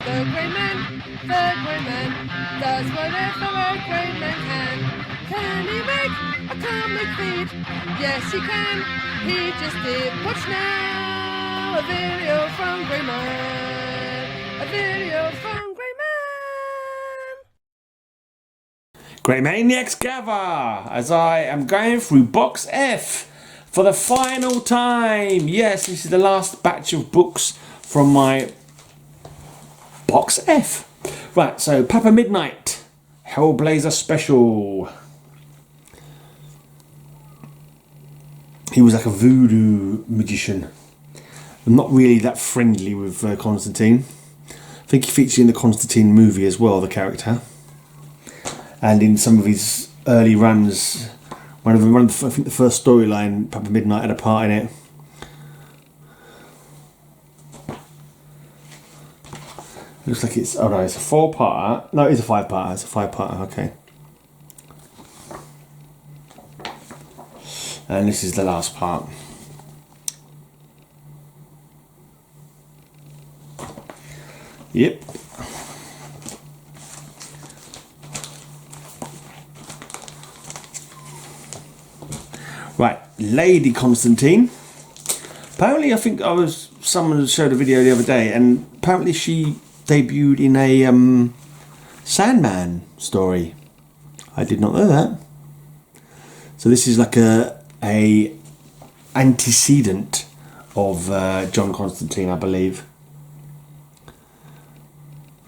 The grey man does whatever a grey man can. Can he make a comic feed? Yes, he can. He just did. Watch now, a video from Grey Man. A video from Grey Man. Grey Maniacs gather as I am going through box F for the final time. Yes, this is the last batch of books from my box F. Right, so Papa Midnight, Hellblazer special. He was like a voodoo magician. Not really that friendly with Constantine. I think he featured in the Constantine movie as well, the character. And in some of his early runs, I think the first storyline, Papa Midnight had a part in it. Looks like it's, oh no, it's a 4-parter. No, it's a 5-parter. It's a 5-parter, okay. And this is the last part. Yep. Right, Lady Constantine. Apparently, I think someone showed a video the other day, and apparently she debuted in a Sandman story. I did not know that. So this is like a antecedent of John Constantine, I believe.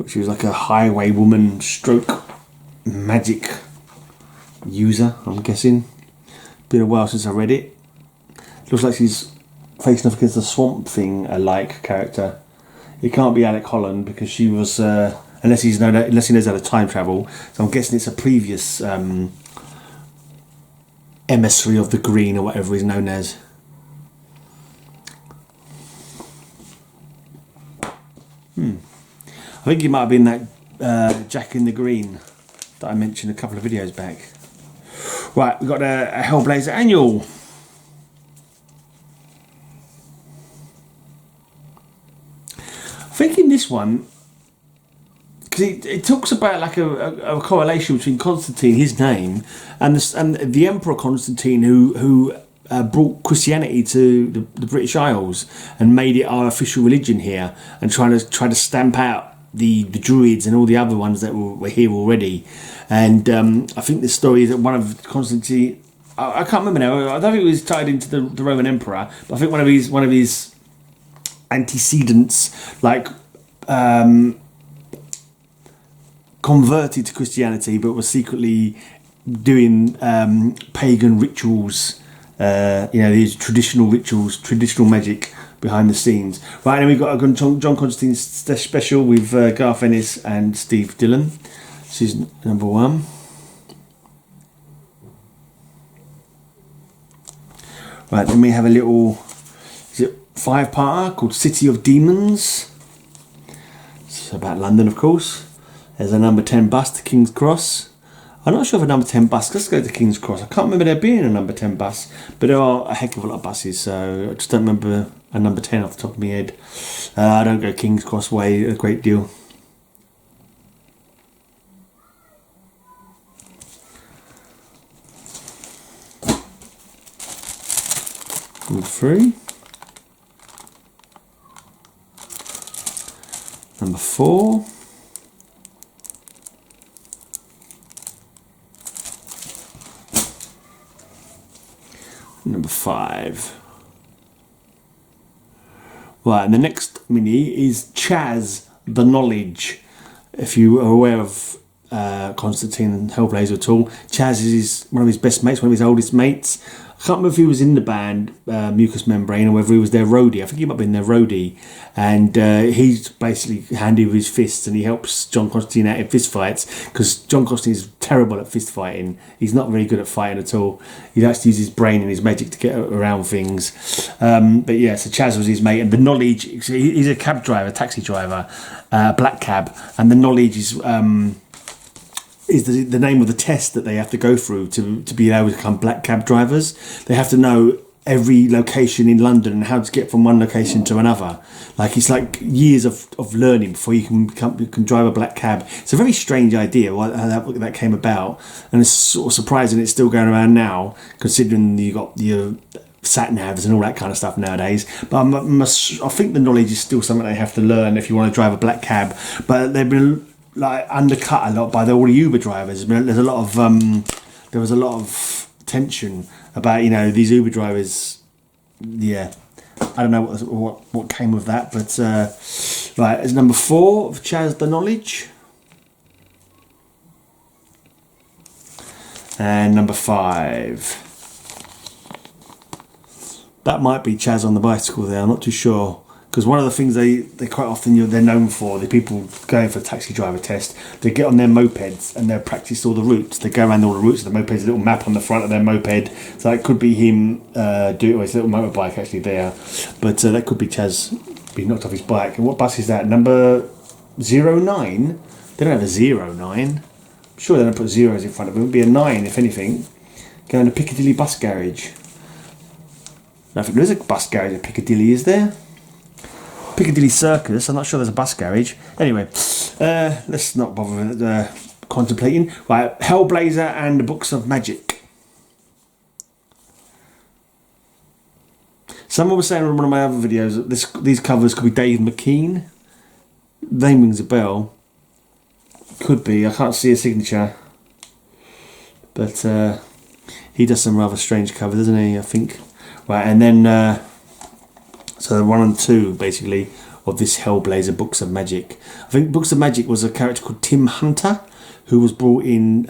She was like a highway woman stroke magic user, I'm guessing. Been a while since I read it. Looks like she's facing off against the Swamp Thing-alike character. It can't be Alec Holland because she was, unless he knows how to time travel. So I'm guessing it's a previous emissary of the Green or whatever he's known as. I think he might have been that Jack in the Green that I mentioned a couple of videos back. Right, we've got a Hellblazer annual. I think in this one, because it talks about like a correlation between Constantine, his name, and the Emperor Constantine, who brought Christianity to the British Isles and made it our official religion here, and trying to stamp out the Druids and all the other ones that were here already. And I think the story is that one of Constantine, I can't remember now. I don't think it was tied into the Roman Emperor, but I think one of his antecedents, like converted to Christianity, but was secretly doing pagan rituals. These traditional rituals, traditional magic behind the scenes. Right, and we've got a John Constantine special with Garth Ennis and Steve Dillon. This is number 1. Right, then we have a little 5-parter called City of Demons. It's about London, of course. There's a number 10 bus to King's Cross. I'm not sure of a number 10 bus. Let's go to King's Cross. I can't remember there being a number 10 bus, but there are a heck of a lot of buses, so I just don't remember a number 10 off the top of my head. I don't go King's Cross way a great deal. Number 3. Number 4. Number 5. Right, and the next mini is Chaz the Knowledge. If you are aware of Constantine and Hellblazer at all, Chaz is one of his best mates, one of his oldest mates. I can't remember if he was in the band Mucous Membrane or whether he was their roadie. I think he might have been their roadie. And he's basically handy with his fists, and he helps John Constantine out in fist fights, because John Constantine is terrible at fist fighting. He's not very good at fighting at all. He likes to use his brain and his magic to get around things. But yeah, so Chaz was his mate, and the Knowledge, he's a cab driver, taxi driver, black cab, and the Knowledge is the name of the test that they have to go through to be able to become black cab drivers. They have to know every location in London and how to get from one location to another. Like it's like years of learning before you can drive a black cab. It's a very strange idea how that came about, and it's sort of surprising it's still going around now, considering you got your sat navs and all that kind of stuff nowadays. But I think the knowledge is still something they have to learn if you want to drive a black cab. But they've been like undercut a lot by all the Uber drivers. There's a lot of there was a lot of tension about these Uber drivers. Yeah, I don't know what came of that, but right, it's number 4 of Chaz the Knowledge, and number 5. That might be Chaz on the bicycle there. I'm not too sure. Because one of the things they quite often they're known for, the people going for a taxi driver test, they get on their mopeds and they practice all the routes. They go around all the routes of the mopeds, a little map on the front of their moped. So it could be him it's a little motorbike actually there. But that could be Chaz being knocked off his bike. And what bus is that? Number 09? They don't have a 09. I'm sure they don't put zeros in front of them. It would be a 9 if anything. Going to Piccadilly Bus Garage. I think there is a bus garage at Piccadilly, is there? Piccadilly Circus. I'm not sure there's a bus garage. Anyway, let's not bother with contemplating. Right, Hellblazer and the Books of Magic. Someone was saying in one of my other videos that these covers could be Dave McKean. Name rings a bell. Could be. I can't see a signature. But he does some rather strange covers, doesn't he? I think. Right, and then so 1 and 2 basically of this Hellblazer Books of Magic. I think Books of Magic was a character called Tim Hunter, who was brought in.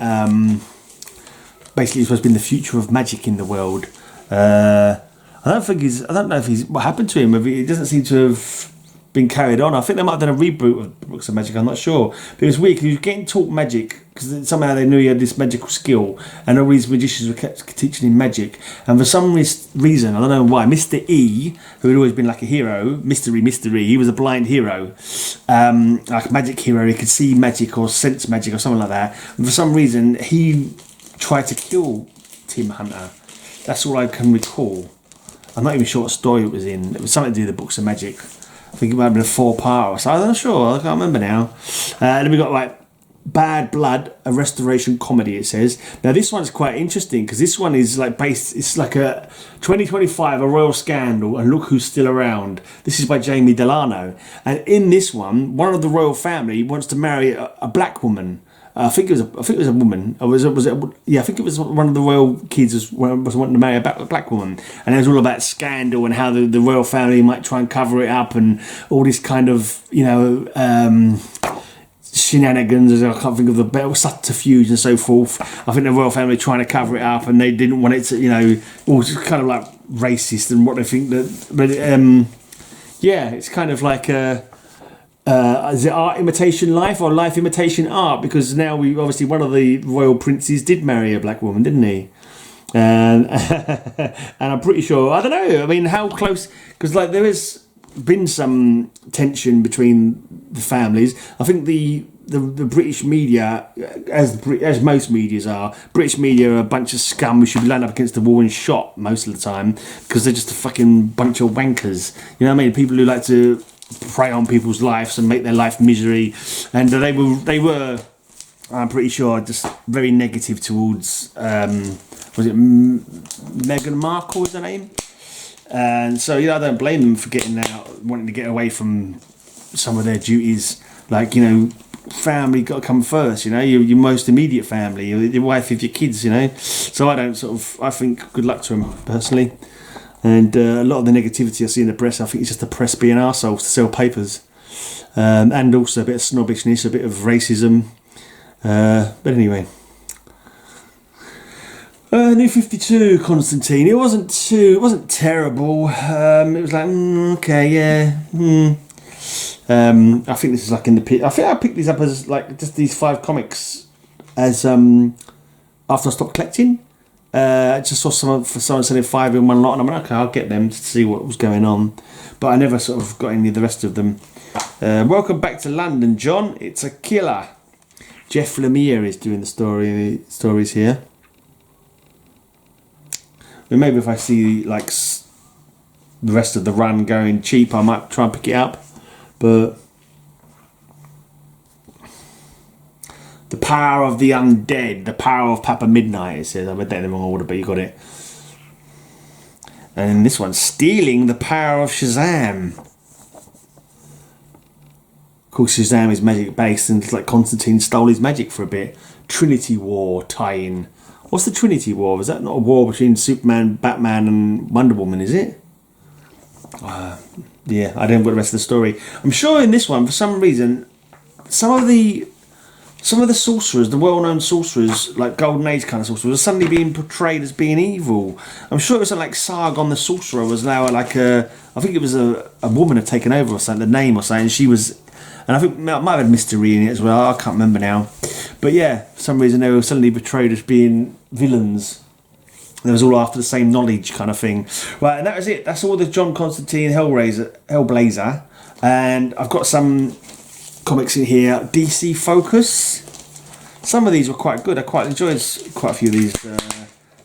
Basically, he's supposed to be in the future of magic in the world. I don't know if he's what happened to him. He doesn't seem to have been carried on. I think they might have done a reboot of Books of Magic. I'm not sure, but it was weird because he was getting taught magic because somehow they knew he had this magical skill, and all these magicians were kept teaching him magic. And for some reason, I don't know why, Mr. E, who had always been like a hero, Mr. E, he was a blind hero, like a magic hero. He could see magic or sense magic or something like that. And for some reason, he tried to kill Tim Hunter. That's all I can recall. I'm not even sure what story it was in. It was something to do with the Books of Magic. I think it might have been a 4-part or so. I'm not sure. I can't remember now. Then we got like Bad Blood, a restoration comedy. It says. Now this one's quite interesting because this one is like based. It's like a 2025, a royal scandal, and look who's still around. This is by Jamie Delano, and in this one of the royal family wants to marry a black woman. I think it was a woman. I think it was one of the royal kids was wanting to marry a black woman, and it was all about scandal and how the royal family might try and cover it up and all this kind of shenanigans. I can't think of the subterfuge and so forth. I think the royal family trying to cover it up, and they didn't want it to all kind of like racist and what they think that. But it's kind of like is it art imitation life or life imitation art? Because now obviously one of the royal princes did marry a black woman, didn't he? And I'm pretty sure, I don't know, I mean, how close, because like there has been some tension between the families. I think the British media, as most medias are, British media are a bunch of scum who should be lined up against the wall and shot most of the time because they're just a fucking bunch of wankers. You know what I mean? People who like to prey on people's lives and make their life misery, and they were I'm pretty sure just very negative towards was it Meghan Markle was her name, and so I don't blame them for getting out, wanting to get away from some of their duties, like family got to come first, your most immediate family, your wife, your kids, so I think good luck to them personally. And a lot of the negativity I see in the press, I think it's just the press being arseholes to sell papers. And also a bit of snobbishness, a bit of racism. But anyway. New 52, Constantine. It wasn't terrible. It was like, okay, yeah. I think this is like in the... I think I picked these up as like just these 5 comics as after I stopped collecting. I just saw someone selling 5 in one lot, and I'm like, okay, I'll get them to see what was going on. But I never sort of got any of the rest of them. Welcome back to London, John. It's a killer. Jeff Lemire is doing the stories here. But maybe if I see like the rest of the run going cheap, I might try and pick it up. But the power of the undead, the power of Papa Midnight, it says. I read that in the wrong order, but you got it. And this one, stealing the power of Shazam. Of course, Shazam is magic based, and it's like Constantine stole his magic for a bit. Trinity War tie-in. What's the Trinity War? Is that not a war between Superman, Batman, and Wonder Woman? Is it? Yeah, I don't know the rest of the story. I'm sure in this one, for some reason, some of the sorcerers, the well-known sorcerers, like Golden Age kind of sorcerers, are suddenly being portrayed as being evil. I'm sure it was like Sargon the Sorcerer was now like I think it was a woman had taken over or something, the name or something. She was, and I think it might have had mystery in it as well. I can't remember now. But yeah, for some reason they were suddenly portrayed as being villains. It was all after the same knowledge kind of thing. Right, and that was it. That's all the John Constantine Hellblazer. And I've got some comics in here. DC Focus. Some of these were quite good. I quite enjoyed quite a few of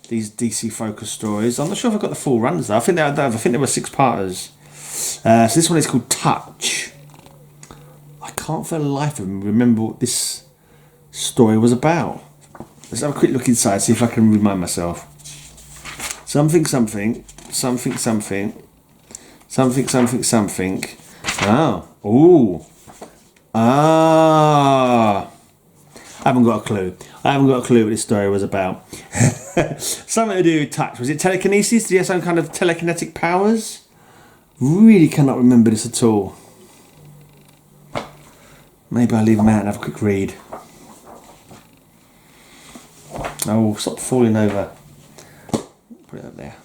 these DC Focus stories. I'm not sure if I've got the full runs though. I think they were 6-parters. So this one is called Touch. I can't for the life of me remember what this story was about. Let's have a quick look inside, see if I can remind myself. Something. Oh. I haven't got a clue. I haven't got a clue what this story was about. Something to do with touch. Was it telekinesis? Did he have some kind of telekinetic powers? Really cannot remember this at all. Maybe I'll leave them out and have a quick read. Oh, stop falling over. Put it up there.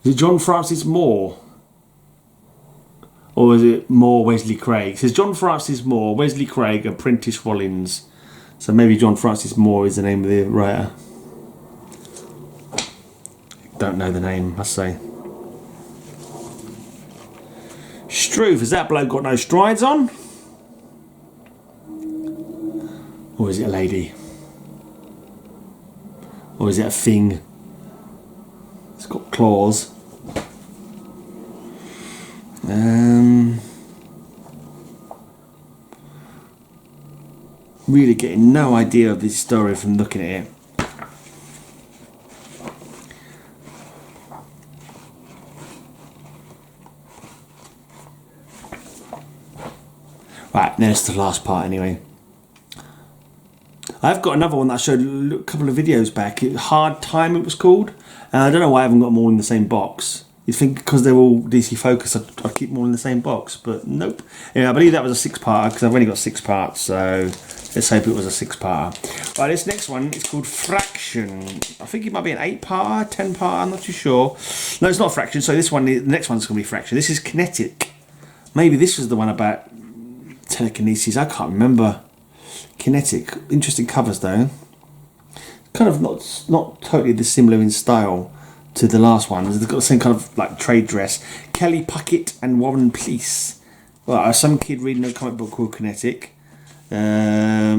Is it John Francis Moore? Or is it Moore Wesley Craig? It says John Francis Moore, Wesley Craig and Prentice Rollins. So maybe John Francis Moore is the name of the writer. Don't know the name, must say. Struth, has that bloke got no strides on? Or is it a lady? Or is it a thing? It's got claws. Really getting no idea of this story from looking at it. Right, there's the last part anyway. I've got another one that I showed a couple of videos back. Hard Time it was called. I don't know why I haven't got them all in the same box. You'd think because they're all DC Focus I'd keep them all in the same box, but nope. Anyway, I believe that was a 6-parter because I've only got 6 parts, so let's hope it was a 6-parter. Right, this next one is called Fraction. I think it might be an 8-parter, 10-parter, I'm not too sure. No, it's not Fraction, so this one, the next one's going to be Fraction. This is Kinetic. Maybe this was the one about telekinesis, I can't remember. Kinetic, interesting covers though. Kind of not totally dissimilar in style to the last one. They've got the same kind of like trade dress. Kelly Puckett and Warren Pleece. Well, some kid reading a comic book called Kinetic. Right,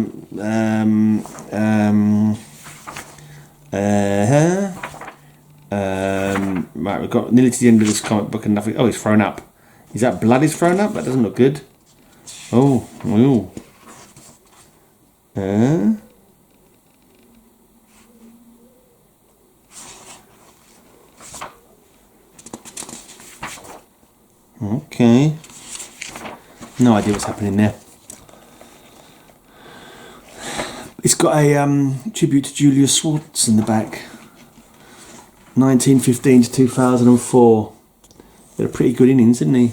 we've got nearly to the end of this comic book and nothing. Oh, he's thrown up. Is that blood he's thrown up? That doesn't look good. Oh. Okay. No idea what's happening there. It's got a tribute to Julius Schwartz in the back. 1915 to 2004. He had a pretty good innings, didn't he?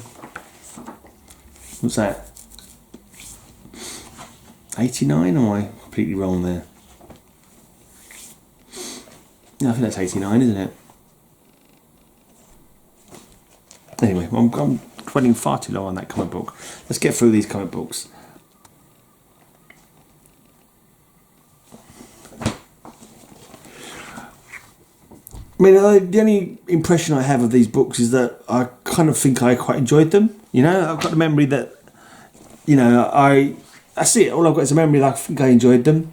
What's that? 89, or am I completely wrong there? No, I think that's 89, isn't it? Anyway, I'm running far too low on that comic book. Let's get through these comic books. I mean, the only impression I have of these books is that I kind of think I quite enjoyed them. You know, I've got the memory that, you know, I that's it. All I've got is a memory that I think I enjoyed them.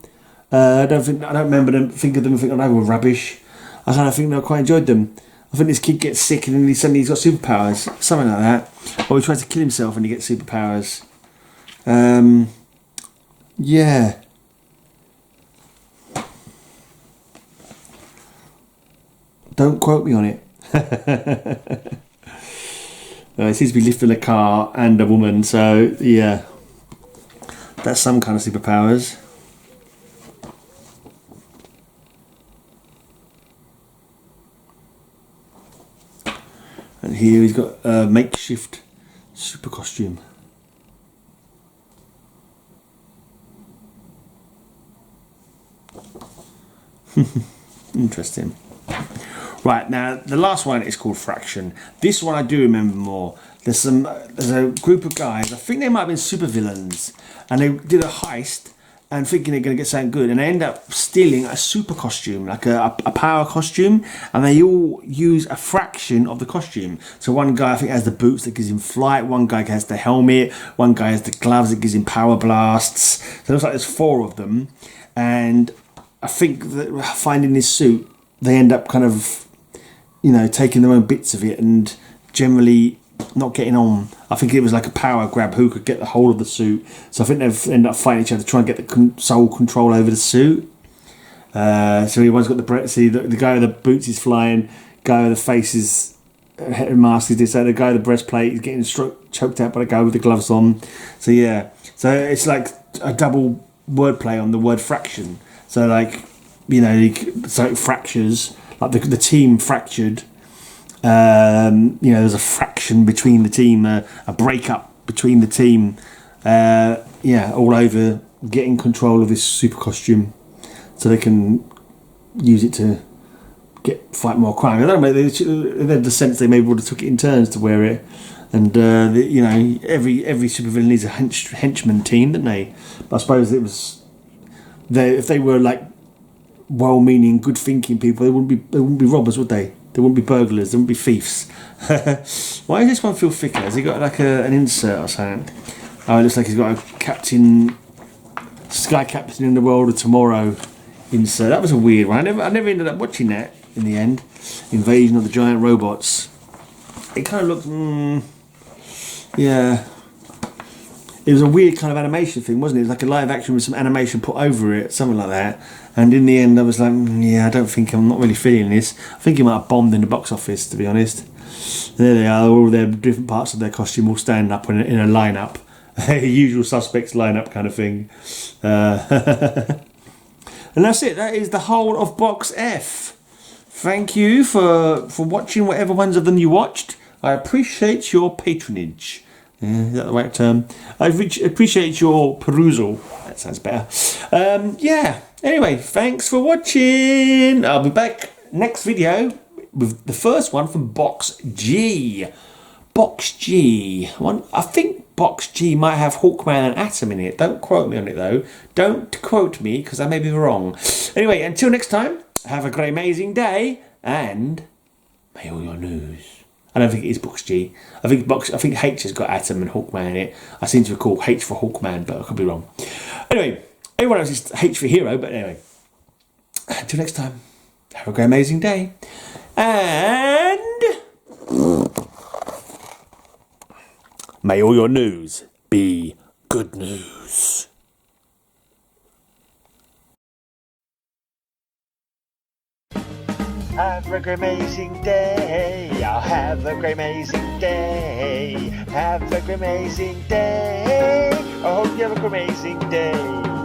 I don't remember them. Think of them and think, oh, they were rubbish. I kind of think I quite enjoyed them. I think this kid gets sick and then suddenly he's got superpowers, something like that. Or he tries to kill himself and he gets superpowers. Yeah. Don't quote me on it. It seems to be lifting a car and a woman, so yeah. That's some kind of superpowers. And here he's got a makeshift super costume. Interesting. Right, now the last one is called Fraction. This one I do remember more. There's a group of guys, I think they might have been supervillains, and they did a heist and thinking they're going to get something good, and they end up stealing a super costume, like a power costume, and they all use a fraction of the costume. So one guy I think has the boots that gives him flight, one guy has the helmet, one guy has the gloves that gives him power blasts. So it looks like there's 4 of them, and I think that finding this suit, they end up kind of, you know, taking their own bits of it and generally not getting on. I think it was like a power grab who could get the whole of the suit. So I think they've ended up fighting each other to try and get the sole control over the suit. So everyone's got the guy with the boots is flying, guy with the face is mask is this, so the guy with the breastplate is getting choked out by the guy with the gloves on. So yeah, so it's like a double wordplay on the word fraction. So like, you know, so it fractures, like the team fractured. You know, there's a fraction between the team, a breakup between the team. Yeah, all over getting control of this super costume, so they can use it to fight more crime. I don't know. They had the sense they maybe would have took it in turns to wear it, and you know, every supervillain needs a henchman team, didn't they? But I suppose it was if they were like well-meaning, good-thinking people, they wouldn't be robbers, would they? They wouldn't be burglars. They wouldn't be thieves. Why does this one feel thicker? Has he got like an insert or something? Oh, it looks like he's got a Sky Captain in the World of Tomorrow insert. That was a weird one. I never ended up watching that in the end. Invasion of the Giant Robots. It kind of looked, yeah. It was a weird kind of animation thing, wasn't it? It was like a live action with some animation put over it, something like that. And in the end, I was like, yeah, I'm not really feeling this. I think he might have bombed in the box office, to be honest. There they are, all their different parts of their costume all standing up in a lineup. Usual suspects lineup kind of thing. And that's it. That is the whole of Box F. Thank you for watching whatever ones of them you watched. I appreciate your patronage. Is that the right term? I appreciate your perusal. That sounds better. Yeah. Anyway, thanks for watching. I'll be back next video with the first one from Box G. Box G. I think Box G might have Hawkman and Atom in it. Don't quote me on it though. Don't quote me because I may be wrong. Anyway, until next time, have a great amazing day and may all your news. I don't think it is Box G. I think H has got Atom and Hawkman in it. I seem to recall H for Hawkman, but I could be wrong. Anyway, everyone else is H for Hero, but anyway. Until next time, have a great amazing day. And may all your news be good news. Have a great amazing day. I'll have a great amazing day. Have a great amazing day. I hope you have a great amazing day.